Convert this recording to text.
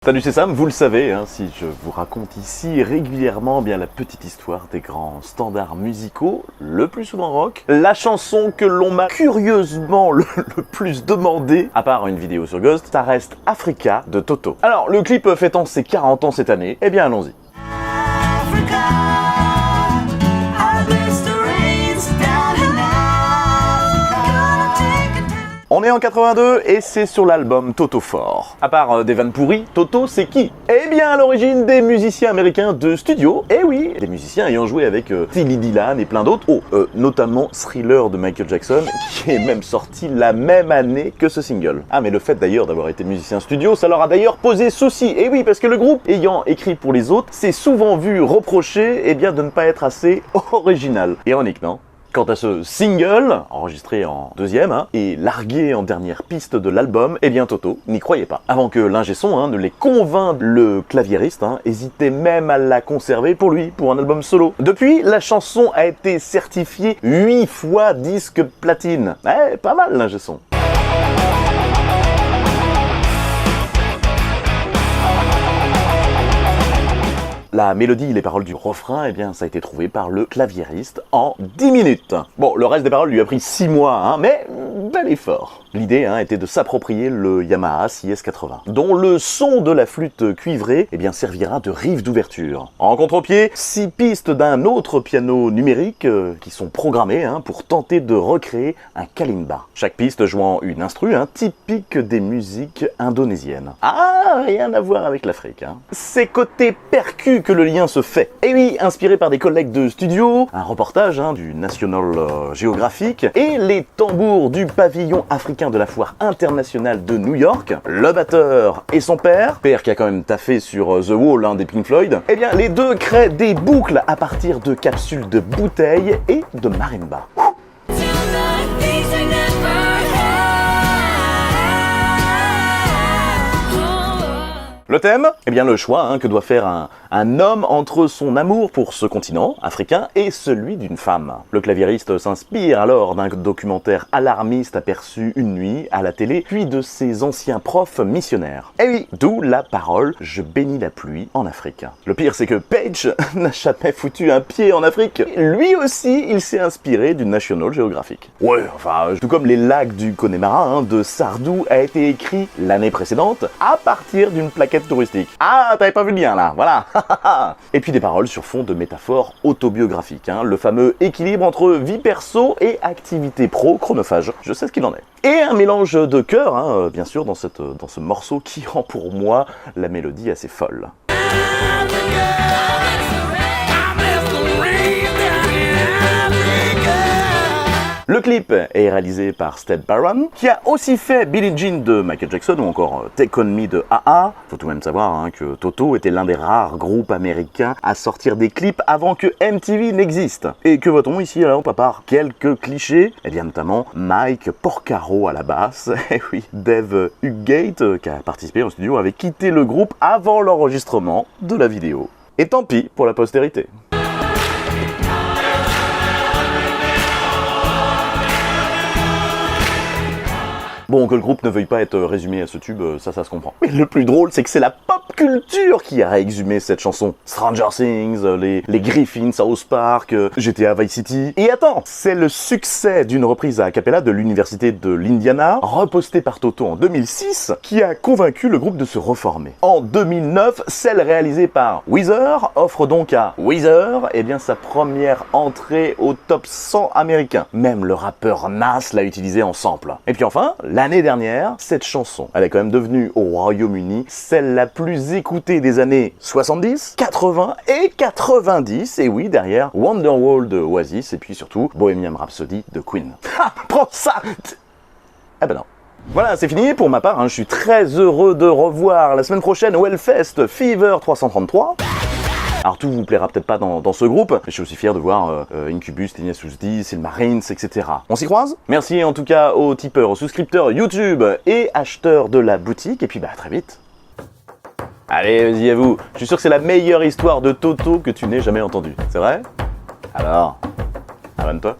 Salut, c'est Sam, vous le savez, si je vous raconte ici régulièrement bien la petite histoire des grands standards musicaux, le plus souvent rock, la chanson que l'on m'a curieusement le plus demandé, à part une vidéo sur Ghost, ça reste Africa de Toto. Alors, le clip fêtant ses 40 ans cette année, eh bien allons-y. On est en 82 et c'est sur l'album Toto 4. À part des vannes pourries, Toto c'est qui? Eh bien à l'origine des musiciens américains de studio, eh oui, des musiciens ayant joué avec Tilly Dillon et plein d'autres, notamment Thriller de Michael Jackson, qui est même sorti la même année que ce single. Ah mais le fait d'ailleurs d'avoir été musicien studio, ça leur a d'ailleurs posé souci, eh oui, parce que le groupe ayant écrit pour les autres, s'est souvent vu reprocher de ne pas être assez original. Ironique, non? Quant à ce single, enregistré en deuxième, et largué en dernière piste de l'album, eh bien Toto n'y croyait pas. Avant que l'ingé son ne les convainc, le claviériste hésitait même à la conserver pour lui, pour un album solo. Depuis, la chanson a été certifiée 8 fois disque platine. Pas mal l'ingé son. La mélodie et les paroles du refrain, eh bien, ça a été trouvé par le claviériste en 10 minutes. Bon, le reste des paroles lui a pris 6 mois, mais bel effort. L'idée était de s'approprier le Yamaha CS80, dont le son de la flûte cuivrée servira de riff d'ouverture. En contre-pied, 6 pistes d'un autre piano numérique qui sont programmées pour tenter de recréer un kalimba. Chaque piste jouant une instru typique des musiques indonésiennes. Ah, rien à voir avec l'Afrique. C'est côté percu que le lien se fait. Et oui, inspiré par des collègues de studio, un reportage du National Geographic et les tambours du pavillon africain de la foire internationale de New York, le batteur et son père qui a quand même taffé sur The Wall des Pink Floyd, eh bien les deux créent des boucles à partir de capsules de bouteilles et de marimba. Le thème? Eh bien le choix que doit faire un homme entre son amour pour ce continent africain et celui d'une femme. Le claviériste s'inspire alors d'un documentaire alarmiste aperçu une nuit à la télé, puis de ses anciens profs missionnaires. Et oui, d'où la parole « Je bénis la pluie en Afrique ». Le pire c'est que Page n'a jamais foutu un pied en Afrique. Lui aussi, il s'est inspiré du National Geographic. Ouais, enfin, tout comme les lacs du Connemara de Sardou a été écrit l'année précédente à partir d'une plaquette touristique. Ah, t'avais pas vu le lien là, voilà. Et puis des paroles sur fond de métaphores autobiographiques, le fameux équilibre entre vie perso et activité pro chronophage. Je sais ce qu'il en est. Et un mélange de chœurs, bien sûr, dans ce morceau qui rend pour moi la mélodie assez folle. Le clip est réalisé par Sted Barron, qui a aussi fait Billie Jean de Michael Jackson ou encore Take On Me de A.A. Faut tout de même savoir que Toto était l'un des rares groupes américains à sortir des clips avant que MTV n'existe. Et que voit-on ici alors, à part quelques clichés? Eh bien notamment Mike Porcaro à la basse, et oui, Dave Hugate, qui a participé au studio, avait quitté le groupe avant l'enregistrement de la vidéo. Et tant pis pour la postérité. Bon, que le groupe ne veuille pas être résumé à ce tube, ça se comprend. Mais le plus drôle, c'est que c'est la pop culture qui a réexhumé cette chanson. Stranger Things, les Griffins, South Park, GTA Vice City. Et attends, c'est le succès d'une reprise a cappella de l'université de l'Indiana, repostée par Toto en 2006, qui a convaincu le groupe de se reformer. En 2009, celle réalisée par Weezer offre donc à Weezer sa première entrée au top 100 américain. Même le rappeur Nas l'a utilisé en sample. Et puis enfin, l'année dernière, cette chanson, elle est quand même devenue au Royaume-Uni celle la plus écoutée des années 70, 80 et 90. Et oui, derrière Wonderwall de Oasis et puis surtout Bohemian Rhapsody de Queen. Ha! Prends ça! Eh ben non. Voilà, c'est fini pour ma part. Je suis très heureux de revoir la semaine prochaine au Hellfest Fever 333. Alors tout vous plaira peut-être pas dans ce groupe, mais je suis aussi fier de voir Incubus, Tenacious D, Silmarils, etc. On s'y croise? Merci en tout cas aux tipeurs, aux souscripteurs YouTube et acheteurs de la boutique, et puis à très vite. Allez, vas-y à vous, je suis sûr que c'est la meilleure histoire de Toto que tu n'aies jamais entendue, c'est vrai? Alors, abonne-toi.